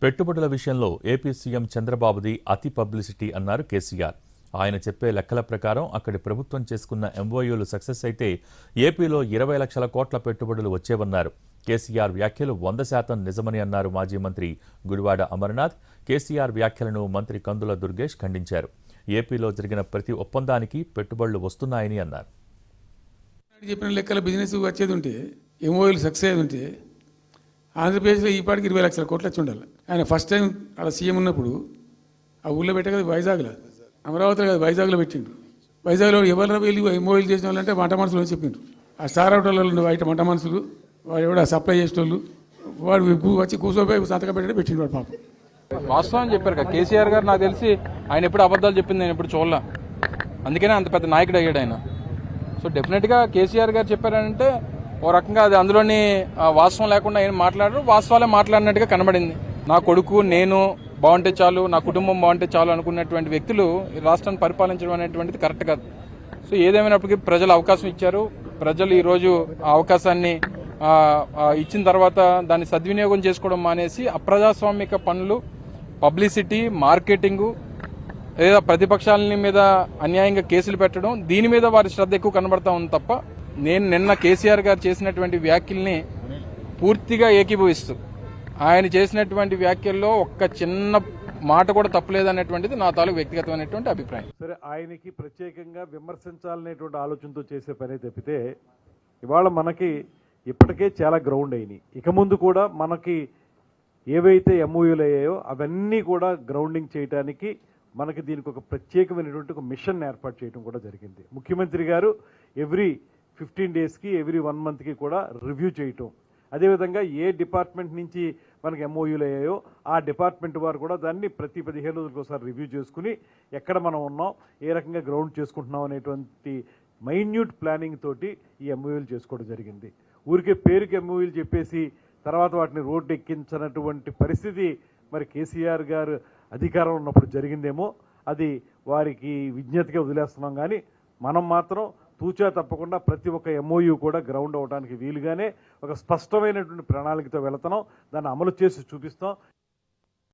పెట్టుబడుల విషయంలో AP CM చంద్రబాబుది అతి పబ్లిసిటీ అన్నారు కేసీఆర్. ఆయన చెప్పే లెక్కల ప్రకారం అక్కడి ప్రభుత్వం చేసుకున్న ఎంఓయూలు సక్సెస్ అయితే ఏపీలో 20 లక్షల కోట్ల పెట్టుబడులు వచ్చేవన్నారు. కేసీఆర్ వ్యాఖ్యలు 100% నిజమని అన్నారు మాజీ మంత్రి గుడివాడ అమర్నాథ్. కేసీఆర్ వ్యాఖ్యలను మంత్రి కందుల దుర్గేష్ ఖండించారు. ఏపీలో జరిగిన ప్రతి ఒప్పందానికి పెట్టుబడులు వస్తున్నాయని అన్నారు. చెప్పిన లెక్కల బిజినెస్ వచ్చేది ఉంటే, ఎంఓయూలు సక్సెస్ అయ్యేది ఉంటే ఆంధ్రప్రదేశ్లో ఈ పాటికి 20 లక్షల కోట్లు వచ్చి ఉండాలి. ఆయన ఫస్ట్ టైం అలా సీఎం ఉన్నప్పుడు ఆ ఊళ్ళో పెట్టే కదా, వైజాగ్లో, అమరావతిలో కదా, వైజాగ్లో పెట్టిండు. వైజాగ్లో ఎవరు వెళ్ళి ఎంఓయూలు చేసిన వాళ్ళంటే వంట మనుషులు అని చెప్పిండ్రు. ఆ స్టార్ హోటల్లో ఉన్న బయట వంట మనుషులు, వాడు ఎవడ సప్లై చేసేటోళ్ళు, వాడు వచ్చి కూర్చోపోయి సంతకం పెట్టే పెట్టిండు వాడు పాపం. వాస్తవం చెప్పారు కదా కేసీఆర్ గారు. నాకు తెలిసి ఆయన ఎప్పుడు అబద్ధాలు చెప్పింది నేను ఎప్పుడు చూడలే. అందుకనే అంత పెద్ద నాయకుడు అయ్యాడు ఆయన. సో డెఫినెట్గా కేసీఆర్ గారు చెప్పారంటే ఓ రకంగా అది అందులోని వాస్తవం లేకుండా ఆయన మాట్లాడరు, వాస్తవాలే మాట్లాడినట్టుగా కనబడింది. నా కొడుకు నేను బాగుంటే చాలు, నా కుటుంబం బాగుంటే చాలు అనుకున్నటువంటి వ్యక్తులు ఈ రాష్ట్రాన్ని పరిపాలించడం అనేటువంటిది కరెక్ట్ కాదు. సో ఏదేమైనప్పటికీ ప్రజలు అవకాశం ఇచ్చారు. ప్రజలు ఈరోజు ఆ అవకాశాన్ని ఇచ్చిన తర్వాత దాన్ని సద్వినియోగం చేసుకోవడం మానేసి అప్రజాస్వామిక పనులు, పబ్లిసిటీ, మార్కెటింగు, లేదా ప్రతిపక్షాల మీద అన్యాయంగా కేసులు పెట్టడం, దీని మీద వారి శ్రద్ధ ఎక్కువ కనబడతా ఉంది తప్ప నేను నిన్న కేసీఆర్ గారు చేసినటువంటి వ్యాఖ్యల్ని పూర్తిగా ఏకీభవిస్తూ ఆయన చేసినటువంటి వ్యాఖ్యల్లో ఒక్క చిన్న మాట కూడా తప్పలేదనేటువంటిది నా తాలూకు వ్యక్తిగతమైనటువంటి అభిప్రాయం. సరే, ఆయనకి ప్రత్యేకంగా విమర్శించాలనేటువంటి ఆలోచనతో చేసే పని తప్పితే ఇవాళ మనకి ఇప్పటికే చాలా గ్రౌండ్ అయినాయి. ఇక ముందు కూడా మనకి ఏవైతే ఎంఓయూలు అయ్యాయో అవన్నీ కూడా గ్రౌండింగ్ చేయడానికి మనకి దీనికి ఒక ప్రత్యేకమైనటువంటి ఒక మిషన్ ఏర్పాటు చేయడం కూడా జరిగింది. ముఖ్యమంత్రి గారు ఎవ్రీ 15 డేస్కి ఎవ్రీ 1 మంత్కి కూడా రివ్యూ చేయటం, అదేవిధంగా ఏ డిపార్ట్మెంట్ నుంచి మనకి ఎంఓయూలు అయ్యాయో ఆ డిపార్ట్మెంట్ వారు కూడా దాన్ని ప్రతి 15 రోజులకు ఒకసారి రివ్యూ చేసుకుని ఎక్కడ మనం ఉన్నాం, ఏ రకంగా గ్రౌండ్ చేసుకుంటున్నాం అనేటువంటి మైన్యూట్ ప్లానింగ్ తోటి ఈ ఎంఓయూలు చేసుకోవడం జరిగింది. ఊరికే పేరుకి ఎంఓయూలు చెప్పేసి తర్వాత వాటిని రోడ్డు ఎక్కించినటువంటి పరిస్థితి మరి కేసీఆర్ గారు అధికారం ఉన్నప్పుడు జరిగిందేమో, అది వారికి విజ్ఞతగా వదిలేస్తున్నాం. కానీ మనం మాత్రం తూచా తప్పకుండా ప్రతి ఒక్క ఎంఓయూ కూడా గ్రౌండ్ అవడానికి వీలుగానే ఒక స్పష్టమైనటువంటి ప్రణాళికతో వెళుతున్నాం, దాన్ని అమలు చేసి చూపిస్తాం.